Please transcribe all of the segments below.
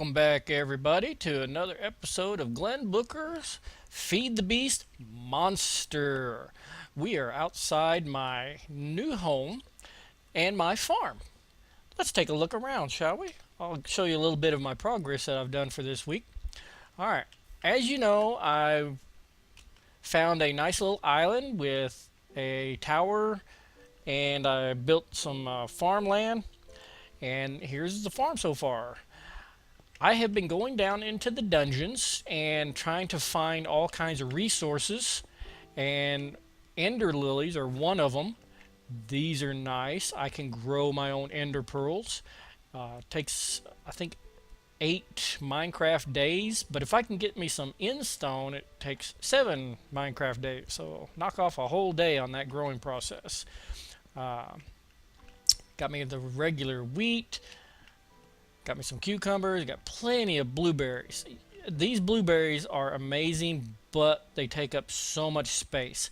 Welcome back, everybody, to another episode of Glenn Booker's Feed the Beast Monster. We are outside my new home and my farm. Let's take a look around, shall we? I'll show you a little bit of my progress that I've done for this week. All right, as you know, I found a nice little island with a tower and I built some farmland. And here's the farm so far. I have been going down into the dungeons and trying to find all kinds of resources, and ender lilies are one of them. These are nice. I can grow my own ender pearls. Takes, I think, 8 Minecraft days, but if I can get me some in-stone, it takes 7 Minecraft days. So knock off a whole day on that growing process. Uh, got me the regular wheat. Got me some cucumbers, got plenty of blueberries. These blueberries are amazing, but they take up so much space.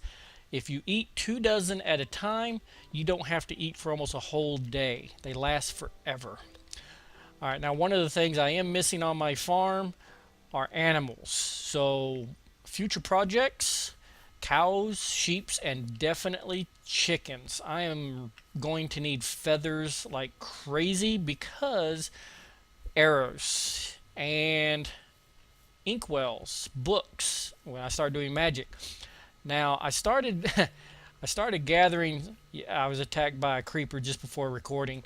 If you eat 2 dozen at a time, you don't have to eat for almost a whole day. They last forever. All right, now one of the things I am missing on my farm are animals. So future projects, cows, sheep, and definitely chickens. I am going to need feathers like crazy because arrows and inkwells, books when I started doing magic. Now I started I started gathering. I was attacked by a creeper just before recording.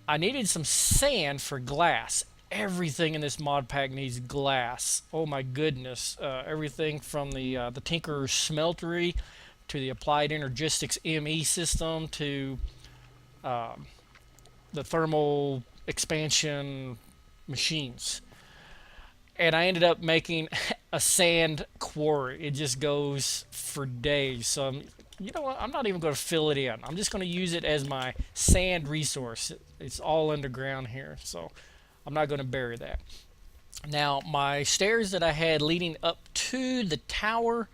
I needed some sand for glass. Everything in this mod pack needs glass. Oh my goodness. Everything from the Tinker's Smeltery to the Applied Energistics ME system to the thermal expansion machines. And I ended up making a sand quarry. It just goes for days. So, you know what? I'm not even going to fill it in. I'm just going to use it as my sand resource. It's all underground here, so I'm not going to bury that. Now, my stairs that I had leading up to the tower,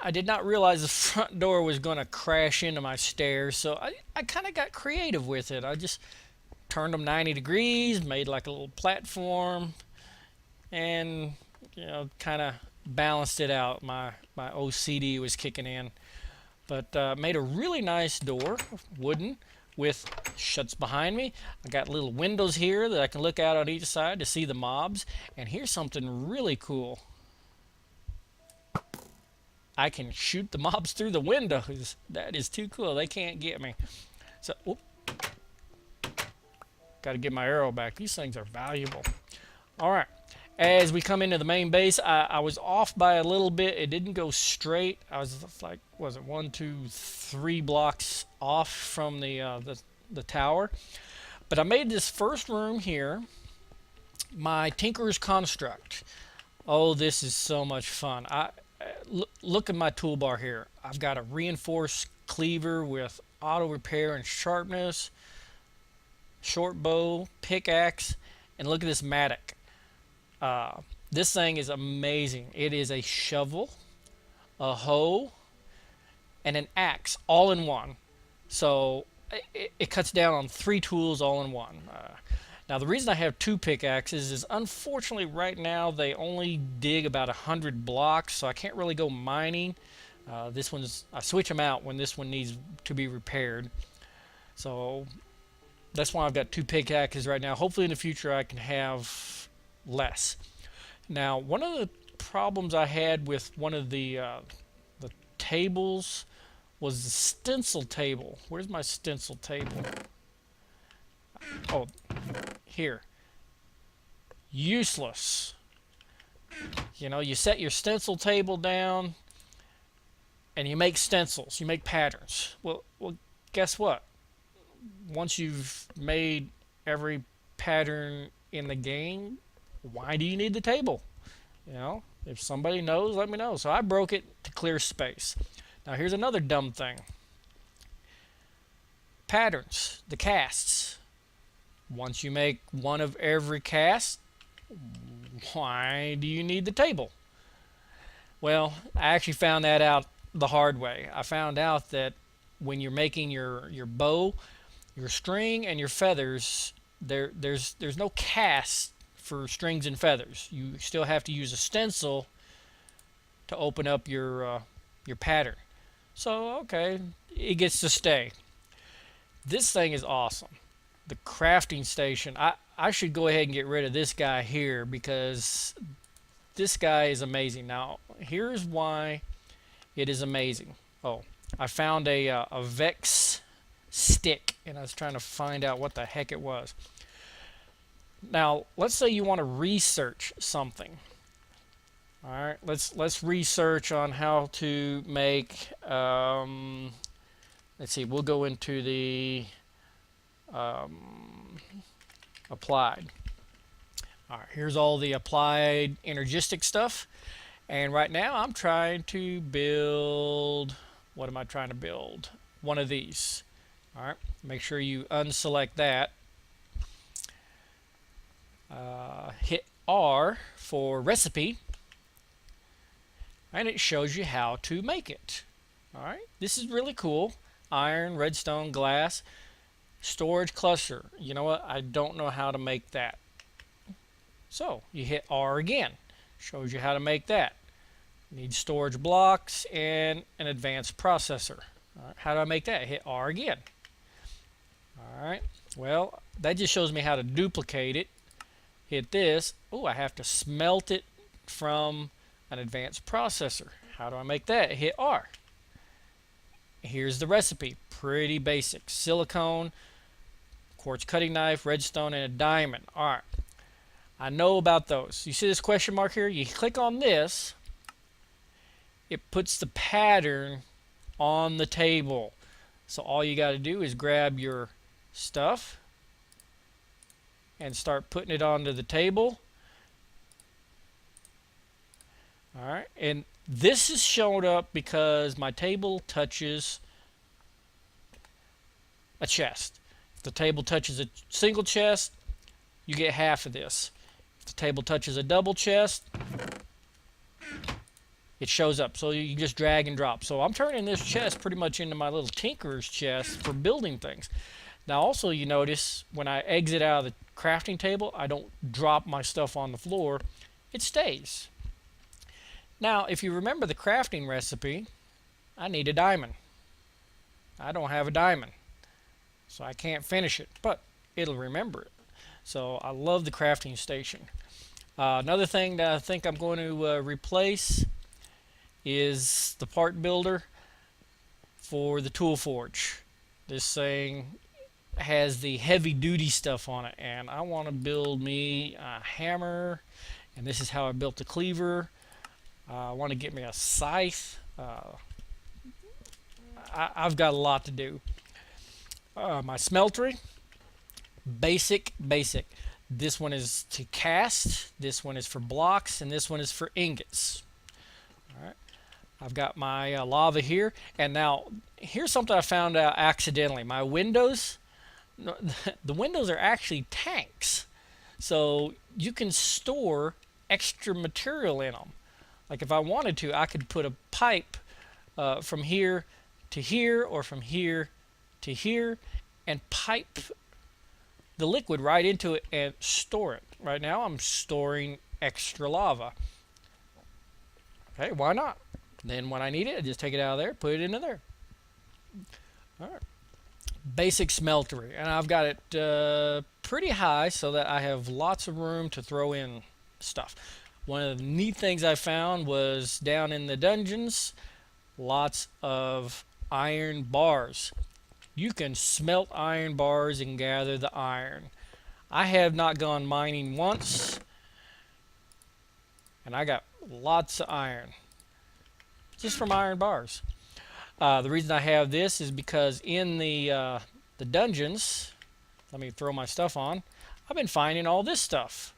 I did not realize the front door was going to crash into my stairs, so I kind of got creative with it. I just turned them 90 degrees, made like a little platform, and kind of balanced it out. My OCD was kicking in, but made a really nice door, wooden, with shuts behind me. I got little windows here that I can look out on each side to see the mobs. And here's something really cool. I can shoot the mobs through the windows. That is too cool. They can't get me. So, got to get my arrow back. These things are valuable. All right. As we come into the main base, I was off by a little bit. It didn't go straight. I was like, was it 1, 2, 3 blocks off from the tower? But I made this first room here my Tinker's Construct. Oh, this is so much fun. Look at my toolbar here. I've got a reinforced cleaver with auto repair and sharpness, short bow, pickaxe, and look at this mattock. This thing is amazing. It is a shovel, a hoe, and an axe all in one. So it cuts down on 3 tools all in one. Now the reason I have 2 pickaxes is unfortunately right now they only dig about 100 blocks, so I can't really go mining. I switch them out when this one needs to be repaired. So that's why I've got 2 pickaxes right now. Hopefully in the future I can have less. Now, one of the problems I had with one of the tables was the stencil table. Where's my stencil table? Oh, here. Useless. You set your stencil table down and you make stencils, you make patterns. Well, guess what? Once you've made every pattern in the game, why do you need the table? If somebody knows, let me know. So I broke it to clear space. Now here's another dumb thing. Patterns, the casts. Once you make one of every cast, why do you need the table? Well, I actually found that out the hard way. I found out that when you're making your bow, your string and your feathers there's no cast for strings and feathers. You still have to use a stencil to open up your pattern. So okay, it gets to stay. This thing is awesome. The crafting station. I should go ahead and get rid of this guy here because this guy is amazing. Now here's why it is amazing. Oh, I found a Vex stick, and I was trying to find out what the heck it was. Now, let's say you want to research something. All right, let's research on how to make. Let's see. We'll go into the applied. All right, here's all the applied Energistic stuff, and right now I'm trying to build. What am I trying to build? One of these. All right, make sure you unselect that. Hit R for recipe, and it shows you how to make it. All right, this is really cool. Iron, redstone, glass, storage cluster. You know what? I don't know how to make that. So you hit R again. Shows you how to make that. Need storage blocks and an advanced processor. All right, how do I make that? Hit R again. All right. Well, that just shows me how to duplicate it. Hit this. Oh, I have to smelt it from an advanced processor. How do I make that? Hit R. Here's the recipe. Pretty basic. Silicone, quartz cutting knife, redstone, and a diamond. All right. I know about those. You see this question mark here? You click on this. It puts the pattern on the table. So all you got to do is grab your stuff and start putting it onto the table. All right, and this is showing up because my table touches a chest. If the table touches a single chest, you get half of this. If the table touches a double chest, it shows up. So you just drag and drop. So I'm turning this chest pretty much into my little tinkerer's chest for building things. Now also you notice when I exit out of the crafting table, I don't drop my stuff on the floor. It stays. Now if you remember the crafting recipe, I need a diamond. I don't have a diamond, so I can't finish it, but it'll remember it. So I love the crafting station. Another thing that I think I'm going to replace is the part builder for the tool forge. This thing has the heavy duty stuff on it, and I want to build me a hammer, and this is how I built the cleaver. I want to get me a scythe. I've got a lot to do. My smeltery, basic. This one is to cast, this one is for blocks, and this one is for ingots. All right. I've got my lava here, and now here's something I found out accidentally. My windows, the windows are actually tanks, so you can store extra material in them. Like if I wanted to, I could put a pipe from here to here, or from here to here, and pipe the liquid right into it and store it. Right now I'm storing extra lava. Okay, why not? Then when I need it, I just take it out of there, put it into there. All right. Basic smeltery, and I've got it pretty high so that I have lots of room to throw in stuff. One of the neat things I found was down in the dungeons, lots of iron bars. You can smelt iron bars and gather the iron. I have not gone mining once, and I got lots of iron just from iron bars. The reason I have this is because in the dungeons, let me throw my stuff on, I've been finding all this stuff.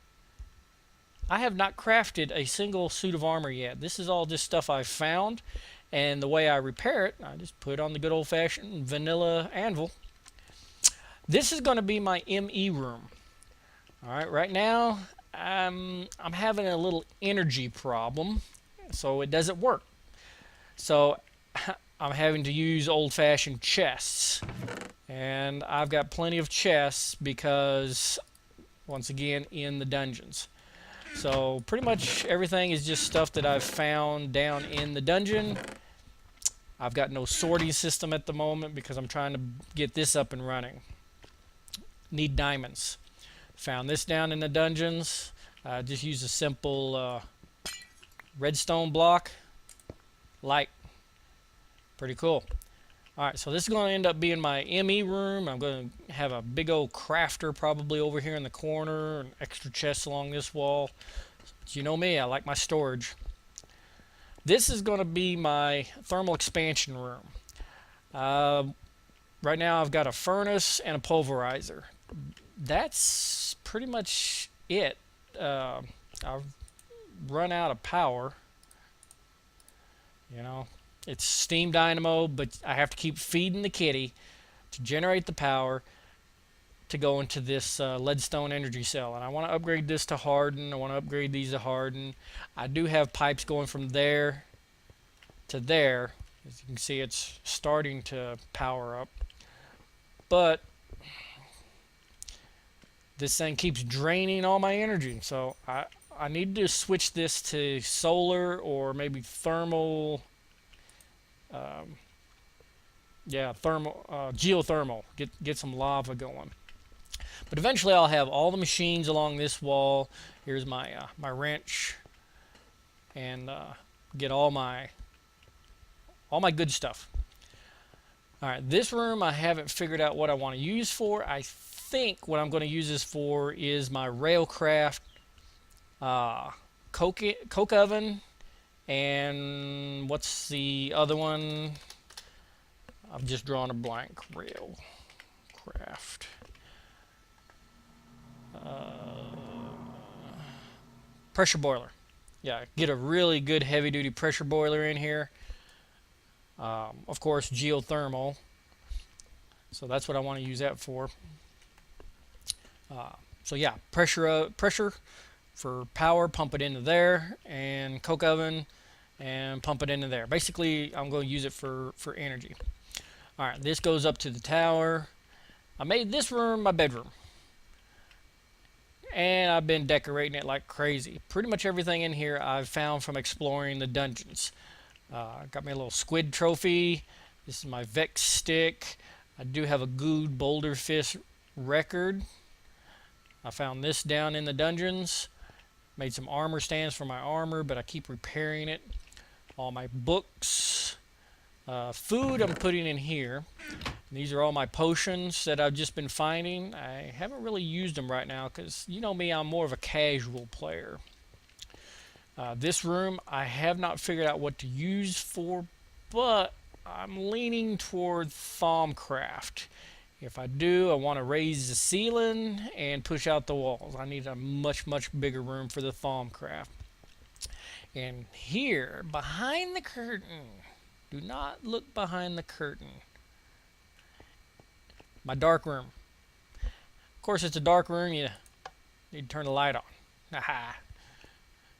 I have not crafted a single suit of armor yet. This is all just stuff I've found, and the way I repair it, I just put it on the good old-fashioned vanilla anvil. This is going to be my ME room. All right, right now I'm having a little energy problem, so it doesn't work. So I'm having to use old-fashioned chests, And I've got plenty of chests because, once again, in the dungeons. So pretty much everything is just stuff that I've found down in the dungeon. I've got no sorting system at the moment because I'm trying to get this up and running. Need diamonds. Found this down in the dungeons. Just use a simple redstone block. Light. Pretty cool. Alright, so this is going to end up being my ME room. I'm going to have a big old crafter probably over here in the corner, and extra chests along this wall. You know me, I like my storage. This is going to be my thermal expansion room. Right now I've got a furnace and a pulverizer. That's pretty much it. I've run out of power. You know, it's steam dynamo, but I have to keep feeding the kitty to generate the power to go into this leadstone energy cell. And I want to upgrade this to harden. I want to upgrade these to harden. I do have pipes going from there to there. As you can see, it's starting to power up. But this thing keeps draining all my energy. So I need to switch this to solar or maybe thermal. Geothermal. Get some lava going. But eventually I'll have all the machines along this wall. Here's my my wrench, and get all my good stuff. All right, this room I haven't figured out what I want to use for. I think what I'm going to use this for is my Railcraft coke oven, and what's the other one? I've just drawn a blank. Railcraft. Pressure boiler. Yeah, get a really good heavy-duty pressure boiler in here. Of course, geothermal. So that's what I want to use that for. So yeah, pressure for power, pump it into there, and coke oven, and pump it into there. Basically, I'm going to use it for energy. All right, this goes up to the tower. I made this room my bedroom, and I've been decorating it like crazy. Pretty much everything in here I've found from exploring the dungeons. Got me a little squid trophy. This is my Vex stick. I do have a good boulder fish record. I found this down in the dungeons. Made some armor stands for my armor, but I keep repairing it. All my books. Food I'm putting in here. These are all my potions that I've just been finding. I haven't really used them right now because, you know me, I'm more of a casual player. This room I have not figured out what to use for, but I'm leaning toward Thaumcraft. If I do, I want to raise the ceiling and push out the walls. I need a much bigger room for the Thaumcraft. And here, behind the curtain, do not look behind the curtain, my dark room. Of course, it's a dark room, you need to turn the light on. Haha.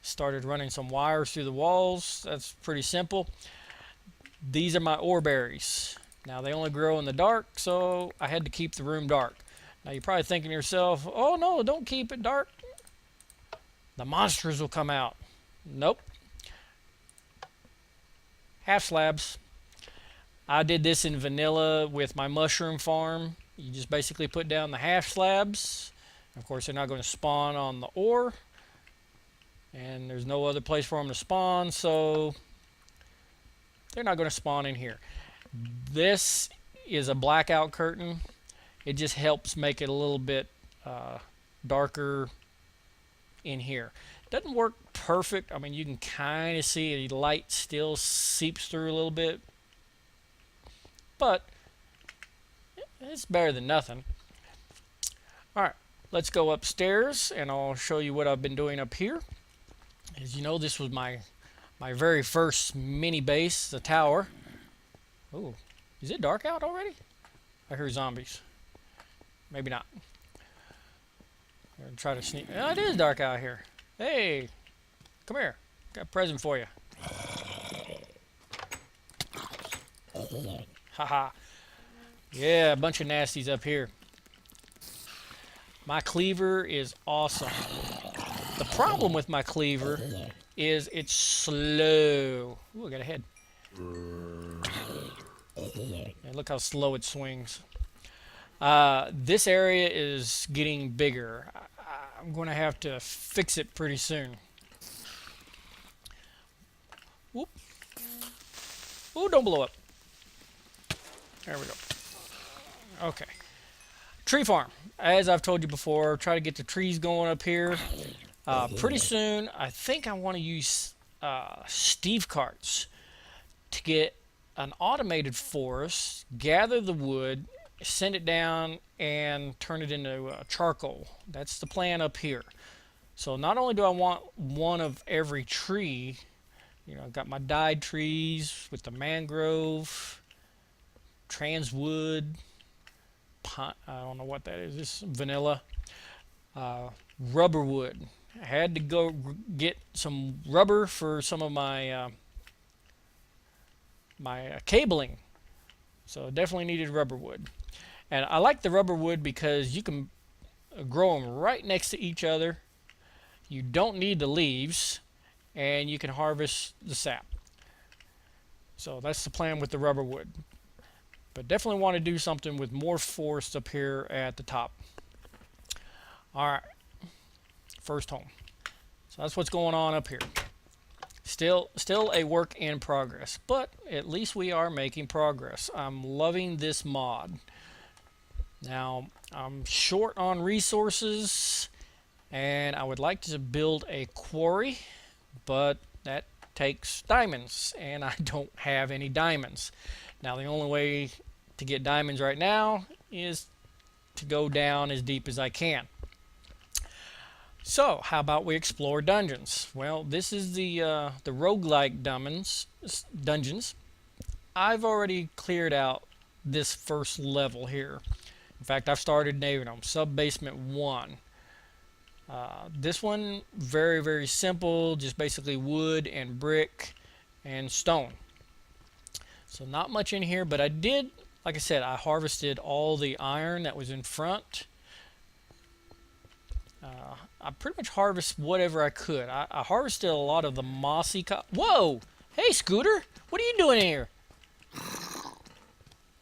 Started running some wires through the walls. That's pretty simple. These are my ore berries. Now, they only grow in the dark, so I had to keep the room dark. Now, you're probably thinking to yourself, oh no, don't keep it dark. The monsters will come out. Nope. Half slabs. I did this in vanilla with my mushroom farm. You just basically put down the half slabs. Of course, they're not going to spawn on the ore. And there's no other place for them to spawn, so they're not going to spawn in here. This is a blackout curtain. It just helps make it a little bit darker in here. Doesn't work perfect. I mean, you can kind of see the light still seeps through a little bit, but it's better than nothing. All right, let's go upstairs and I'll show you what I've been doing up here. As you know, this was my very first mini base, the tower. Oh, is it dark out already? I hear zombies. Maybe not. I'm gonna try to sneak. Oh, it is dark out here. Hey, come here. Got a present for you. Haha. Yeah, a bunch of nasties up here. My cleaver is awesome. The problem with my cleaver is it's slow. Ooh, I got a head. And look how slow it swings. This area is getting bigger. I'm going to have to fix it pretty soon. Whoop. Ooh, don't blow up. There we go. Okay. Tree farm. As I've told you before, try to get the trees going up here. Pretty soon, I think I want to use Steve carts to get an automated forest, gather the wood, send it down, and turn it into charcoal. That's the plan up here. So not only do I want one of every tree, you know, I've got my dyed trees with the mangrove, transwood, I don't know what that is. This is vanilla, rubber wood. I had to go get some rubber for some of my cabling, so definitely needed rubber wood. And I like the rubber wood because you can grow them right next to each other. You don't need the leaves, and you can harvest the sap. So that's the plan with the rubber wood. But definitely want to do something with more forest up here at the top. Alright, first home. So that's what's going on up here. Still a work in progress, but at least we are making progress. I'm loving this mod. Now, I'm short on resources, and I would like to build a quarry, but that takes diamonds, and I don't have any diamonds. Now, the only way to get diamonds right now is to go down as deep as I can. So, how about we explore dungeons? Well, this is the Roguelike Dungeons. I've already cleared out this first level here. In fact, I've started naming them Sub-Basement 1. This one, very, very simple, just basically wood and brick and stone. So not much in here, but I did, like I said, I harvested all the iron that was in front. I pretty much harvest whatever I could. I harvested a lot of the mossy Whoa! Hey, Scooter! What are you doing here?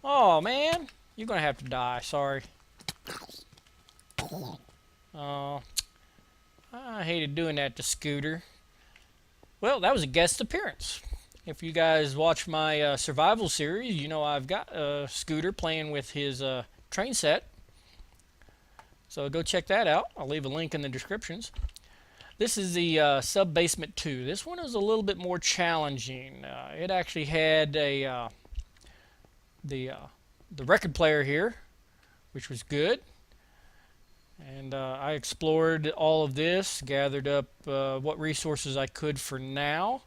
Oh, man. You're going to have to die. Sorry. Oh. I hated doing that to Scooter. Well, that was a guest appearance. If you guys watch my survival series, you know I've got Scooter playing with his train set. So go check that out. I'll leave a link in the descriptions. This is the Sub-Basement 2. This one is a little bit more challenging. It actually had a the record player here, which was good. And I explored all of this, gathered up what resources I could for now.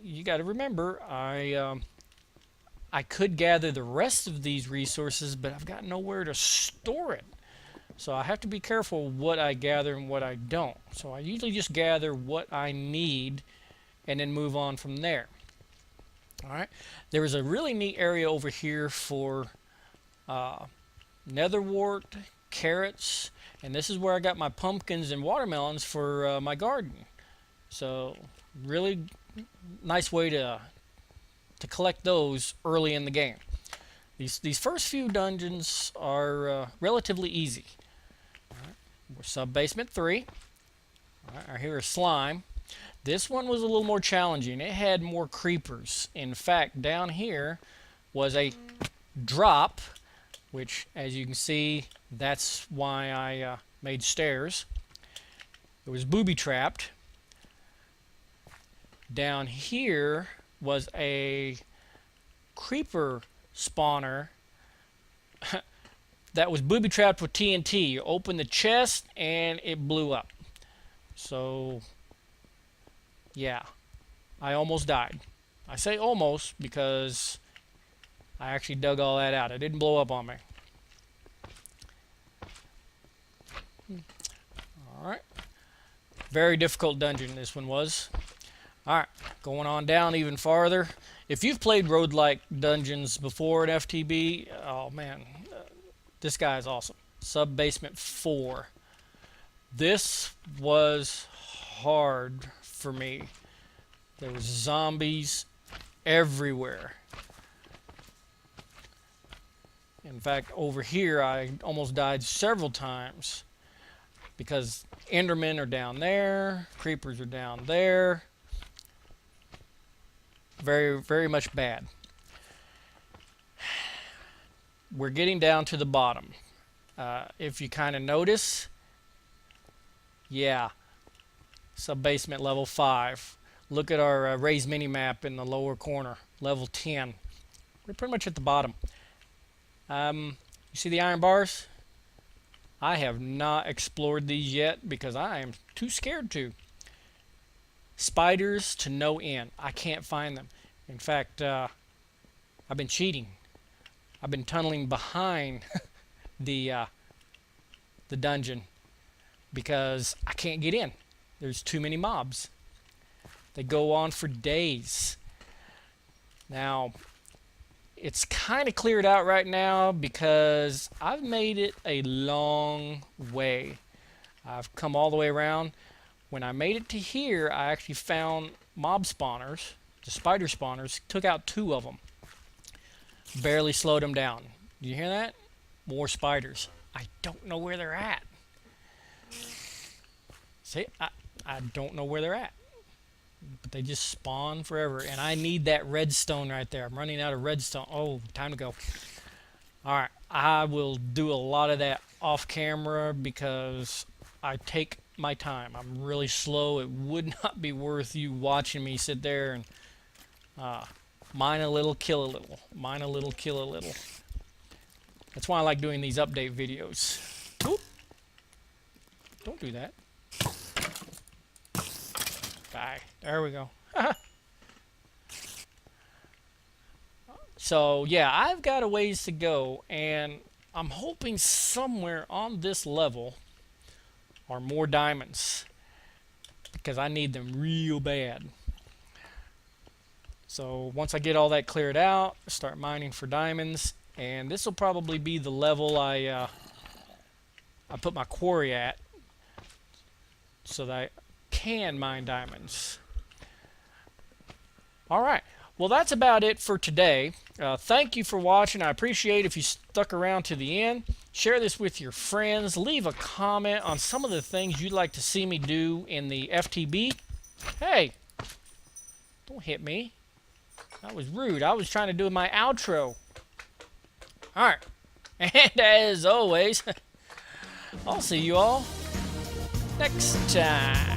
You got to remember, I could gather the rest of these resources, but I've got nowhere to store it. So I have to be careful what I gather and what I don't. So I usually just gather what I need and then move on from there. Alright, there is a really neat area over here for netherwort, carrots, and this is where I got my pumpkins and watermelons for my garden. So really nice way to collect those early in the game. These first few dungeons are relatively easy. Alright, we're Sub-Basement 3. Alright, here is slime. This one was a little more challenging. It had more creepers. In fact, down here was a drop, which, as you can see, that's why I made stairs. It was booby-trapped. Down here was a creeper spawner that was booby-trapped with TNT. You open the chest and it blew up. So, yeah, I almost died. I say almost because I actually dug all that out. It didn't blow up on me. Alright. Very difficult dungeon this one was. Alright, going on down even farther. If you've played Roguelike Dungeons before at FTB, oh man, this guy is awesome. Sub-Basement 4. This was hard for me. There was zombies everywhere. In fact, over here I almost died several times because Endermen are down there, creepers are down there. Very, very much bad. We're getting down to the bottom. If you kind of notice, yeah, sub-basement level 5. Look at our raised mini-map in the lower corner, level 10. We're pretty much at the bottom. You see the iron bars? I have not explored these yet because I am too scared to. Spiders to no end. I can't find them. In fact, I've been cheating. I've been tunneling behind the dungeon because I can't get in. There's too many mobs. They go on for days. Now, it's kind of cleared out right now because I've made it a long way. I've come all the way around. When I made it to here, I actually found mob spawners, the spider spawners, took out 2 of them. Barely slowed them down. Do you hear that? More spiders. I don't know where they're at. See, I don't know where they're at. But they just spawn forever. And I need that redstone right there. I'm running out of redstone. Oh, time to go. Alright, I will do a lot of that off camera because I take my time. I'm really slow. It would not be worth you watching me sit there and mine a little, kill a little. Mine a little, kill a little. That's why I like doing these update videos. Oop. Don't do that. Die. There we go. So, yeah, I've got a ways to go, and I'm hoping somewhere on this level are more diamonds because I need them real bad. So, once I get all that cleared out, start mining for diamonds, and this will probably be the level I put my quarry at so that I can mine diamonds. Alright, well that's about it for today. Thank you for watching. I appreciate if you stuck around to the end. Share this with your friends. Leave a comment on some of the things you'd like to see me do in the FTB. Hey, don't hit me. That was rude. I was trying to do my outro. Alright, and as always, I'll see you all next time.